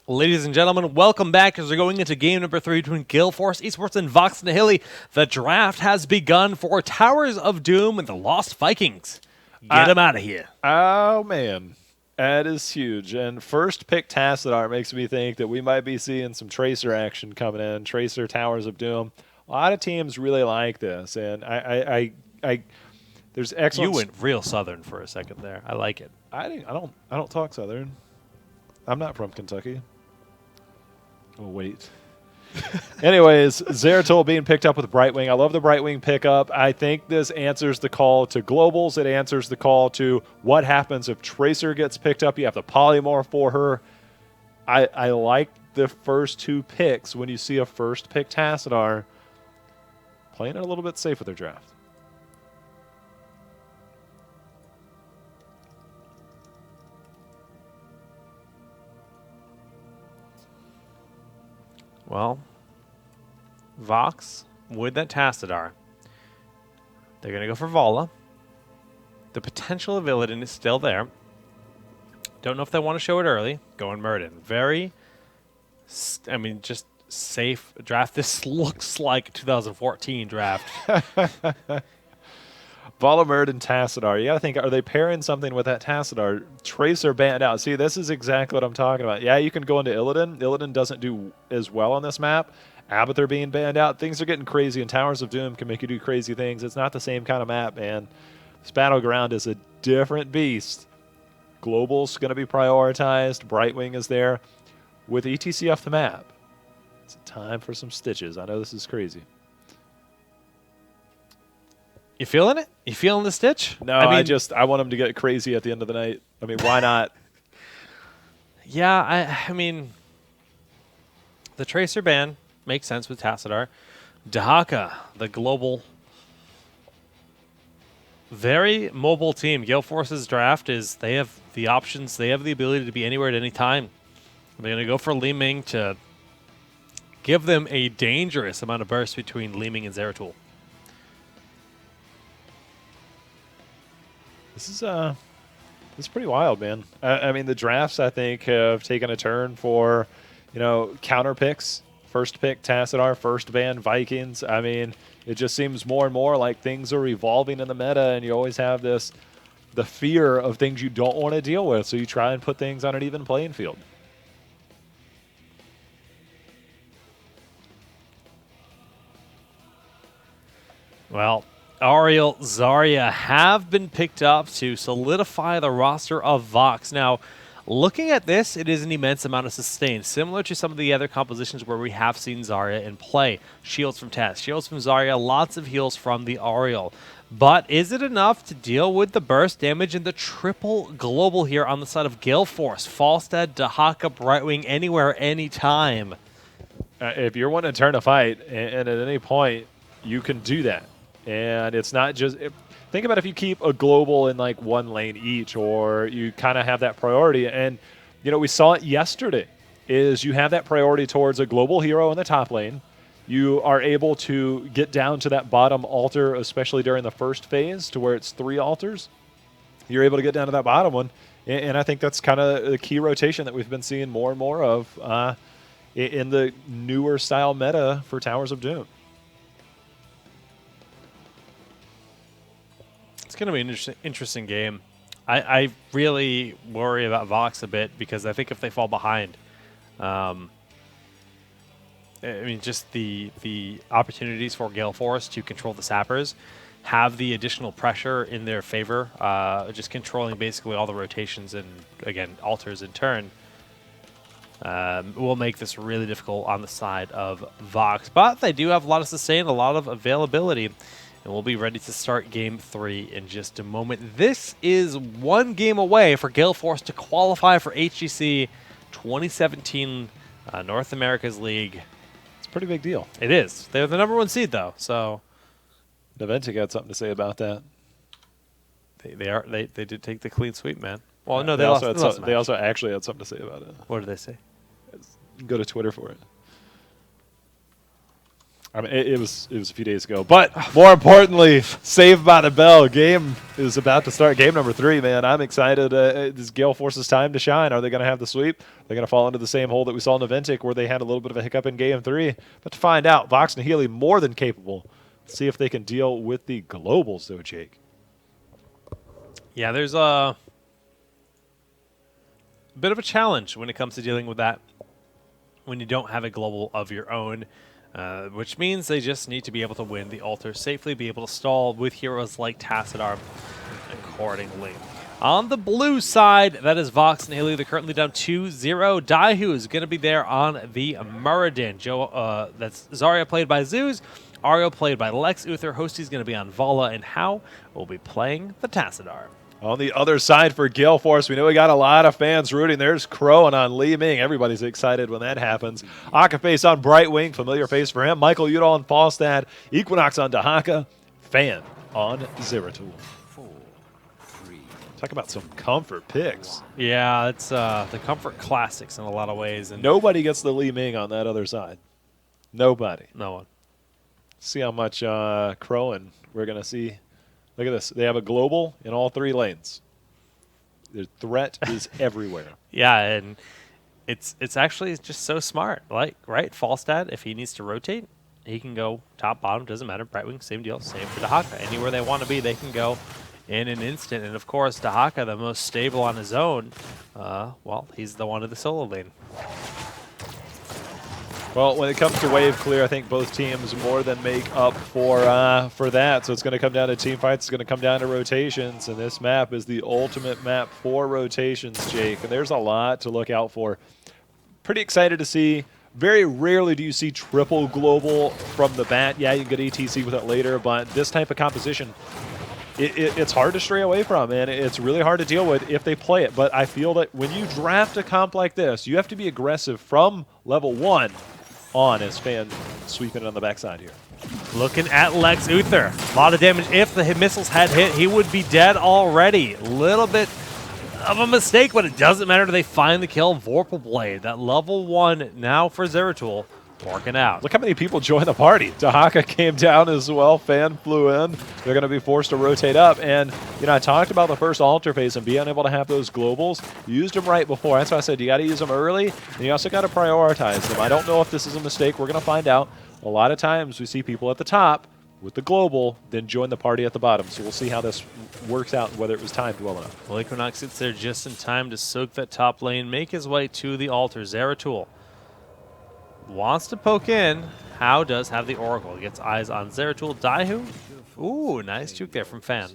Ladies and gentlemen, welcome back as we're going into game number 3 between Gil Force, eSports, and Vox Nihili. The draft has begun for Towers of Doom and the Lost Vikings. Get them out of here. Oh, man. That is huge. And first pick Tassadar makes me think that we might be seeing some Tracer action coming in. Tracer, Towers of Doom. A lot of teams really like this. And there's excellent. You went real Southern for a second there. I like it. I don't talk Southern. I'm not from Kentucky. Oh, wait. Anyways, Zeratul being picked up with Brightwing. I love the Brightwing pickup. I think this answers the call to globals. It answers the call to what happens if Tracer gets picked up. You have the polymorph for her. I like the first two picks when you see a first pick Tassadar playing it a little bit safe with their draft. Well, Vox with that Tassadar. They're going to go for Vala. The potential of Illidan is still there. Don't know if they want to show it early. Going Murden. Very, just safe draft. This looks like 2014 draft. Volamurd and Tassadar. You got to think, are they pairing something with that Tassadar? Tracer banned out. See, this is exactly what I'm talking about. Yeah, you can go into Illidan. Illidan doesn't do as well on this map. Abathur being banned out. Things are getting crazy, and Towers of Doom can make you do crazy things. It's not the same kind of map, man. This Battleground is a different beast. Global's going to be prioritized. Brightwing is there. With ETC off the map, it's time for some stitches. I know this is crazy. You feeling it? You feeling the stitch? No, I want him to get crazy at the end of the night. I mean, why not? Yeah, I mean, the Tracer ban makes sense with Tassadar. Dahaka, the global, very mobile team. Gale Force's draft is they have the options. They have the ability to be anywhere at any time. They're going to go for Li Ming to give them a dangerous amount of burst between Li Ming and Zeratul. This is pretty wild, man. I mean, the drafts, I think, have taken a turn for, counter picks. First pick, Tassadar. First ban, Vikings. I mean, it just seems more and more like things are evolving in the meta, and you always have the fear of things you don't want to deal with, so you try and put things on an even playing field. Well, Ariel, Zarya have been picked up to solidify the roster of Vox. Now, looking at this, it is an immense amount of sustain, similar to some of the other compositions where we have seen Zarya in play. Shields from Tess, shields from Zarya, lots of heals from the Ariel. But is it enough to deal with the burst damage and the triple global here on the side of Gale Force? Falstad, Dahaka, Brightwing, anywhere, anytime. If you're wanting to turn a fight, and at any point, you can do that. And it's not just think about if you keep a global in like one lane each, or you kind of have that priority. And we saw it yesterday. Is you have that priority towards a global hero in the top lane. You are able to get down to that bottom altar, especially during the first phase, to where it's 3 altars. You're able to get down to that bottom one, and I think that's kind of the key rotation that we've been seeing more and more of in the newer style meta for Towers of Doom. It's going to be an interesting game. I really worry about Vox a bit because I think if they fall behind, just the opportunities for Gale Force to control the sappers have the additional pressure in their favor, just controlling basically all the rotations and, again, altars in turn. Will make this really difficult on the side of Vox. But they do have a lot of sustain, a lot of availability. And we'll be ready to start Game 3 in just a moment. This is one game away for Gale Force to qualify for HGC 2017 North America's League. It's a pretty big deal. It is. They're the #1 seed, though. So Naventic had something to say about that. They did take the clean sweep, man. Well, no, they they also actually had something to say about it. What did they say? Go to Twitter for it. I mean, it was a few days ago. But more importantly, Saved by the Bell. Game is about to start. Game number 3, man. I'm excited. This is Gale Force's time to shine. Are they going to have the sweep? They're going to fall into the same hole that we saw in Aventic where they had a little bit of a hiccup in Game 3. But to find out, Vox and Nihili more than capable. Let's see if they can deal with the globals, though, Jake. Yeah, there's a bit of a challenge when it comes to dealing with that when you don't have a global of your own. Which means they just need to be able to win the altar safely, be able to stall with heroes like Tassadar accordingly. On the blue side, that is Vox and Nihili. They're currently down 2-0. Daihu is going to be there on the Muradin. That's Zarya played by Zeus, Ario played by Lex Uther, Hosty's going to be on Vala, and Hao will be playing the Tassadar. On the other side for Gil Force, we know we got a lot of fans rooting. There's Crow and on Li Ming. Everybody's excited when that happens. Akaface on Brightwing, familiar face for him. Michael Udall on Falstad. Equinox on Dahaka. Fan on Zeratul. Talk about some comfort picks. Yeah, it's the comfort classics in a lot of ways. And nobody gets the Li Ming on that other side. Nobody. No one. See how much Crow and we're going to see. Look at this. They have a global in all 3 lanes. Their threat is everywhere. Yeah, and it's actually just so smart. Like, right, Falstad, if he needs to rotate, he can go top, bottom, doesn't matter. Brightwing, same deal. Same for Dahaka. Anywhere they want to be, they can go in an instant. And, of course, Dahaka, the most stable on his own, well, he's the one in the solo lane. Well, when it comes to wave clear, I think both teams more than make up for that. So it's going to come down to team fights. It's going to come down to rotations. And this map is the ultimate map for rotations, Jake. And there's a lot to look out for. Pretty excited to see. Very rarely do you see triple global from the bat. Yeah, you can get ETC with it later. But this type of composition, it's hard to stray away from. And it's really hard to deal with if they play it. But I feel that when you draft a comp like this, you have to be aggressive from level 1. On as Fan sweeping it on the backside here. Looking at Lex Uther. A lot of damage. If the missiles had hit, he would be dead already. A little bit of a mistake, but it doesn't matter. They find the kill. Vorpal Blade, that level 1 now for Zeratul, working out. Look how many people joined the party. Dahaka came down as well. Fan flew in. They're going to be forced to rotate up. And, you know, I talked about the first altar phase and being able to have those globals. You used them right before. That's why I said you got to use them early, and you also got to prioritize them. I don't know if this is a mistake. We're going to find out. A lot of times we see people at the top with the global, then join the party at the bottom. So we'll see how this works out and whether it was timed well enough. Well, Equinox sits there just in time to soak that top lane, make his way to the altar. Zeratul wants to poke in. How does have the Oracle. He gets eyes on Zeratul. Daihu. Ooh, nice juke there from Fan.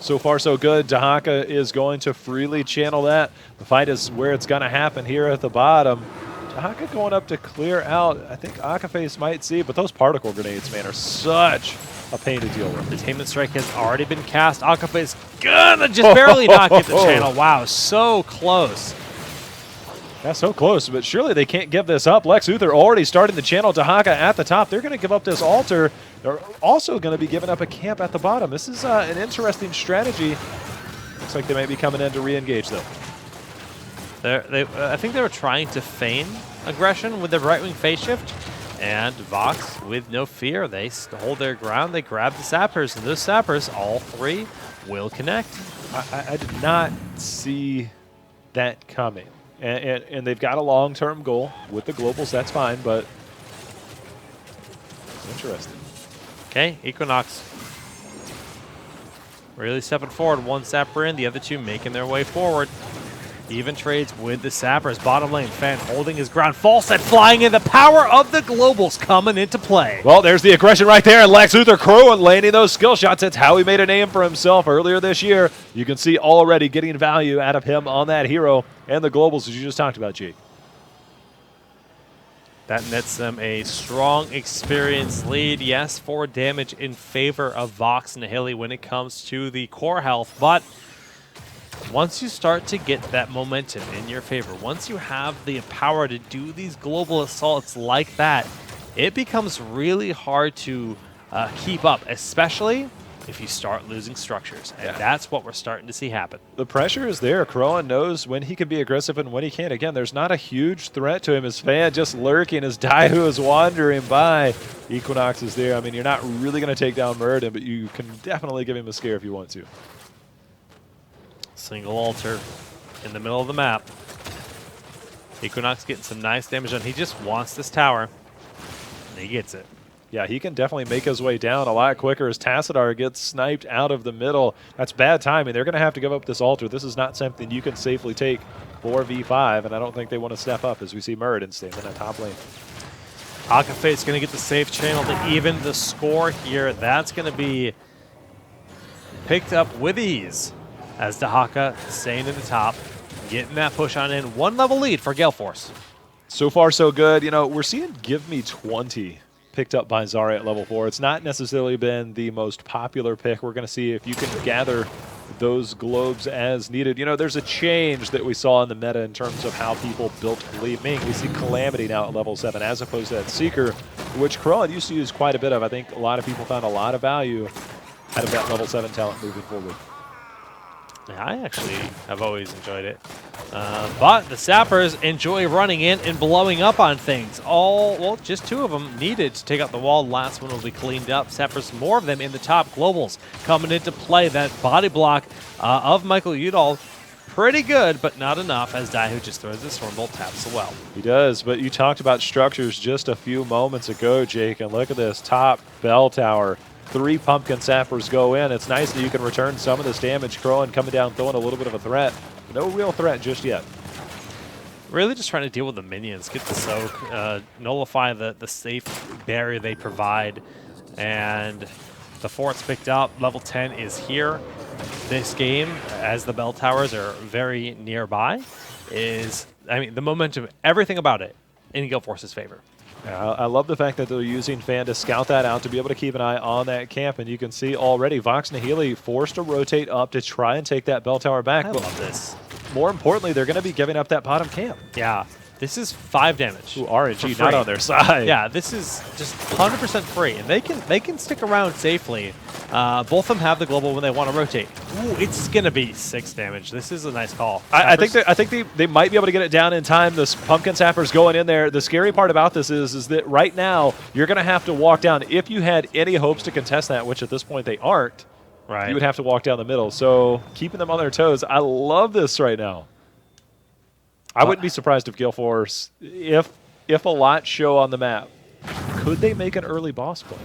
So far, so good. Dahaka is going to freely channel that. The fight is where it's going to happen here at the bottom. Dahaka going up to clear out. I think Akaface might see, but those particle grenades, man, are such a pain to deal with. Detainment Strike has already been cast. Akaface gonna just barely not get the channel. Wow, so close. Yeah, so close, but surely they can't give this up. Lex Uther already starting the channel. Dahaka at the top. They're going to give up this altar. They're also going to be giving up a camp at the bottom. This is an interesting strategy. Looks like they might be coming in to re-engage, though. I think they were trying to feign aggression with their right-wing phase shift. And Vox, with no fear, they hold their ground. They grab the sappers, and those sappers, all 3, will connect. I did not see that coming. And they've got a long-term goal with the globals. That's fine, but interesting. Okay, Equinox really stepping forward. 1 sapper in, the other 2 making their way forward. Even trades with the sappers. Bottom lane, Fan holding his ground. Falset flying in. The power of the globals coming into play. Well, there's the aggression right there. And Lex Uther Crow and landing those skill shots. That's how he made a name for himself earlier this year. You can see already getting value out of him on that hero and the globals, as you just talked about, Jake. That nets them a strong experience lead. Yes, 4 damage in favor of Vox and Nihili when it comes to the core health, but once you start to get that momentum in your favor, once you have the power to do these global assaults like that, it becomes really hard to keep up, especially if you start losing structures. And that's what we're starting to see happen. The pressure is there. Crowan knows when he can be aggressive and when he can't. Again, there's not a huge threat to him. His fan just lurking as Daihu is wandering by. Equinox is there. I mean, you're not really going to take down Muradin, but you can definitely give him a scare if you want to. Single altar in the middle of the map. Equinox getting some nice damage on. He just wants this tower, and he gets it. Yeah, he can definitely make his way down a lot quicker as Tassadar gets sniped out of the middle. That's bad timing. They're going to have to give up this altar. This is not something you can safely take 4v5, and I don't think they want to step up as we see Muradin staying in that top lane. Akafate's going to get the safe channel to even the score here. That's going to be picked up with ease as Dahaka staying in the top, getting that push on in. 1 level lead for Gale Force. So far, so good. You know, we're seeing Give Me 20 picked up by Zarya at level 4. It's not necessarily been the most popular pick. We're going to see if you can gather those globes as needed. You know, there's a change that we saw in the meta in terms of how people built Li Ming. We see Calamity now at level 7 as opposed to that Seeker, which Crowan used to use quite a bit of. I think a lot of people found a lot of value out of that level 7 talent moving forward. Yeah, I actually have always enjoyed it. But the Sappers enjoy running in and blowing up on things. Well, just 2 of them needed to take out the wall. Last one will be cleaned up. Sappers, more of them in the top. Globals coming into play. That body block of Michael Udall, pretty good, but not enough as Daihu just throws the Stormbolt taps as well. He does, but you talked about structures just a few moments ago, Jake, and look at this top bell tower. 3 Pumpkin Sappers go in. It's nice that you can return some of this damage. Crowan coming down, throwing a little bit of a threat. No real threat just yet. Really just trying to deal with the minions, get the soak, nullify the safe barrier they provide. And the fort's picked up. Level 10 is here. This game, as the bell towers are very nearby, is, I mean, the momentum, everything about it in Gil Force's favor. Yeah, I love the fact that they're using Fan to scout that out, to be able to keep an eye on that camp. And you can see already Vox Nihili forced to rotate up to try and take that bell tower back. I love this. More importantly, they're going to be giving up that bottom camp. Yeah, this is 5 damage. Ooh, RNG not on their side. Yeah, this is just 100% free, and they can stick around safely. Both of them have the global when they want to rotate. Ooh, it's going to be 6 damage. This is a nice call. I think they might be able to get it down in time. This Pumpkin Sapper's going in there. The scary part about this is that right now you're going to have to walk down. If you had any hopes to contest that, which at this point they aren't, right, you would have to walk down the middle. So keeping them on their toes. I love this right now. I wouldn't be surprised if Gale Force, if a lot show on the map, could they make an early boss play?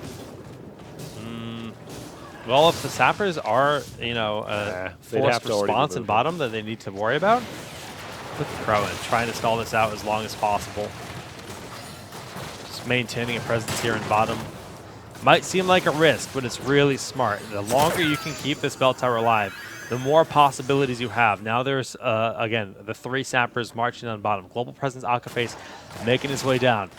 Well, if the Sappers are, you know, forced response in bottom that they need to worry about, look at Crowan trying to stall this out as long as possible. Just maintaining a presence here in bottom. Might seem like a risk, but it's really smart. The longer you can keep this bell tower alive, the more possibilities you have. Now there's, again, the 3 Sappers marching on bottom. Global Presence Akaface making his way down.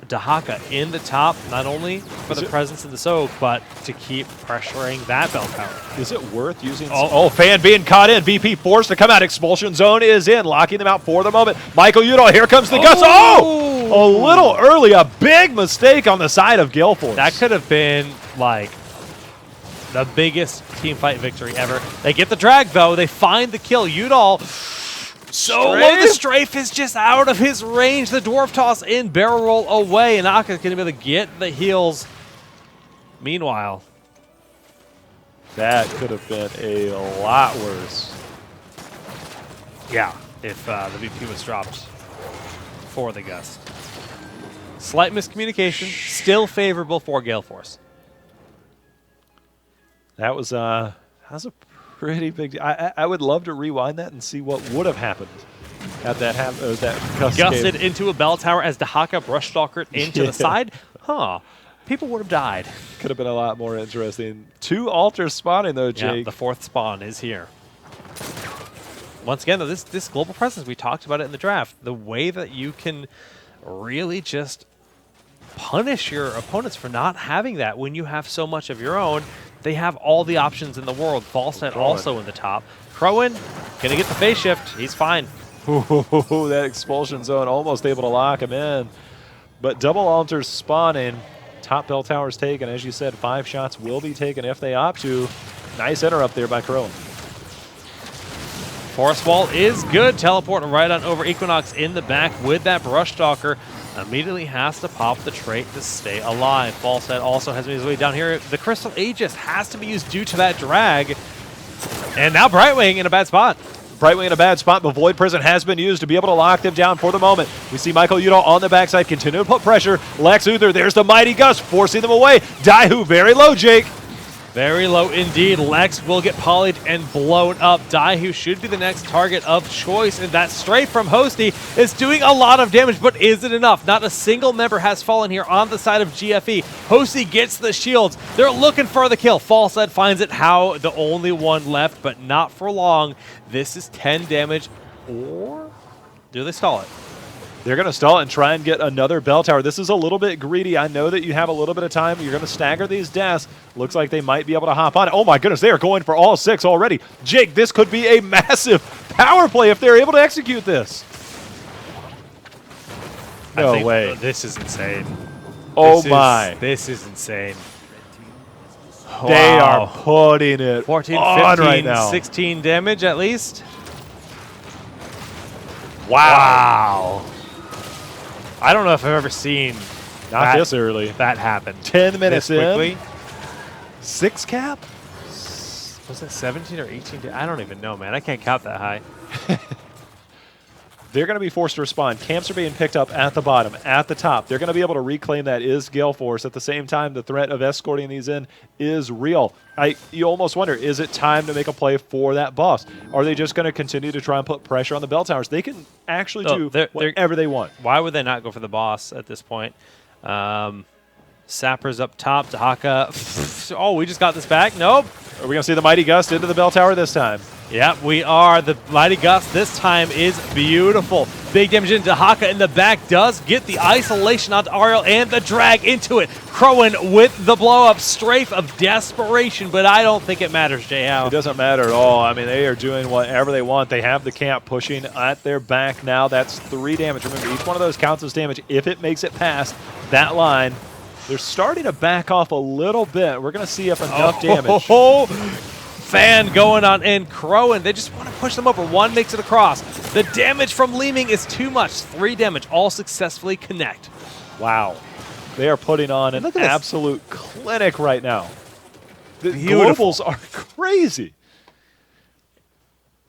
Dahaka in the top, not only for the presence of the soak, but to keep pressuring that bell tower. Is it worth using... Oh, Fan being caught in. VP forced to come out. Expulsion zone is in, locking them out for the moment. Michael Udall, here comes the Gus. Oh! A little early. A big mistake on the side of Gale Force. That could have been, like, the biggest team fight victory ever. They get the drag, though. They find the kill. Udall... So low, the strafe is just out of his range. The dwarf toss in, barrel roll away, and Aka's going to be able to get the heals. Meanwhile, that could have been a lot worse. Yeah, if the VP was dropped for the Gus. Slight miscommunication, still favorable for Gale Force. That was a pretty big. I would love to rewind that and see what would have happened at that Gus Gusted into a bell tower as Dahaka brushstalkered into the side. Huh. People would have died. Could have been a lot more interesting. 2 altars spawning, though, Jake. Yeah, the 4th spawn is here. Once again, though, this global presence, we talked about it in the draft. The way that you can really just punish your opponents for not having that when you have so much of your own. They have all the options in the world. Falsenet also in the top. Crowan gonna get the phase shift. He's fine. That expulsion zone almost able to lock him in. But double altars spawning. top bell tower is taken. As you said, 5 shots will be taken if they opt to. Nice interrupt there by Crowan. Forest Wall is good. Teleporting right on over. Equinox in the back with that Brush Stalker. Immediately has to pop the trait to stay alive. Falsehead also has made his way down here. The Crystal Aegis has to be used due to that drag. And now Brightwing in a bad spot. Brightwing in a bad spot, but Void Prison has been used to be able to lock them down for the moment. We see Michael Udall on the backside continue to put pressure. Lex Uther, there's the Mighty Gust, forcing them away. Daihu very low, Jake. Very low indeed. Lex will get polyed and blown up. Daihu should be the next target of choice, and that stray from Hosty is doing a lot of damage, but is it enough? Not a single member has fallen here on the side of GFE. Hosty gets the shields. They're looking for the kill. Falsehead finds it. How the only one left, but not for long. This is 10 damage, or do they stall it? They're going to stall and try and get another bell tower. This is a little bit greedy. I know that you have a little bit of time. You're going to stagger these deaths. Looks like they might be able to hop on it. Oh my goodness, they are going for all 6 already. Jake, this could be a massive power play if they're able to execute this. No way. This is insane. Oh my. This is insane. They are putting it 14, on 15, right now. 16 damage at least. Wow. I don't know if I've ever seen Not this early. that happen. 10 minutes this quickly. in. 6 cap? Was it 17 or 18? I don't even know, man. I can't count that high. They're going to be forced to respond. Camps are being picked up at the bottom, at the top. They're going to be able to reclaim that is Gale Force. At the same time, the threat of escorting these in is real. You almost wonder, is it time to make a play for that boss? Are they just going to continue to try and put pressure on the bell towers? They can actually do whatever they want. Why would they not go for the boss at this point? Sappers up top. Dahaka. Oh, we just got this back. Nope. Are we going to see the Mighty Gust into the bell tower this time? Yep, we are. The Mighty Gust this time is beautiful. Big damage into Dahaka in the back does get the isolation onto Ariel and the drag into it. Crowan with the blow-up. Strafe of desperation, but I don't think it matters, Jay Howe. It doesn't matter at all. I mean, they are doing whatever they want. They have the camp pushing at their back now. That's 3 damage. Remember, each one of those counts as damage if it makes it past that line. They're starting to back off a little bit. We're going to see if enough damage. Fan going on in. Crowan, they just want to push them over. 1 makes it across. The damage from Leeming is too much. 3 damage, all successfully connect. Wow. They are putting on an absolute clinic right now. The globals are crazy.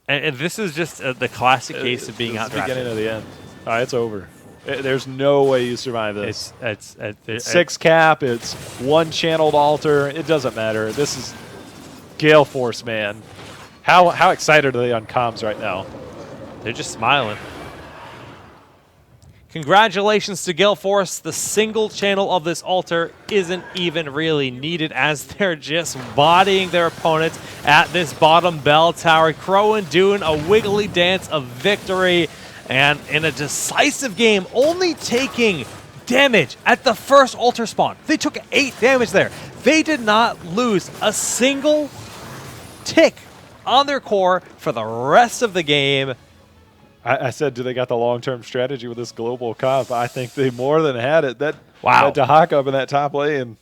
And this is just the classic case of being outdrafted. The beginning of the end. All right, it's over. There's no way you survive this. It's 6 cap. It's 1 channeled altar. It doesn't matter. This is Gale Force, man. How excited are they on comms right now? They're just smiling. Congratulations to Gale Force. The single channel of this altar isn't even really needed as they're just bodying their opponents at this bottom bell tower. Crowan doing a wiggly dance of victory. And in a decisive game, only taking damage at the first altar spawn. They took 8 damage there. They did not lose a single tick on their core for the rest of the game. I said, do they got the long-term strategy with this global comp? I think they more than had it. That Dahaka up in that top lane.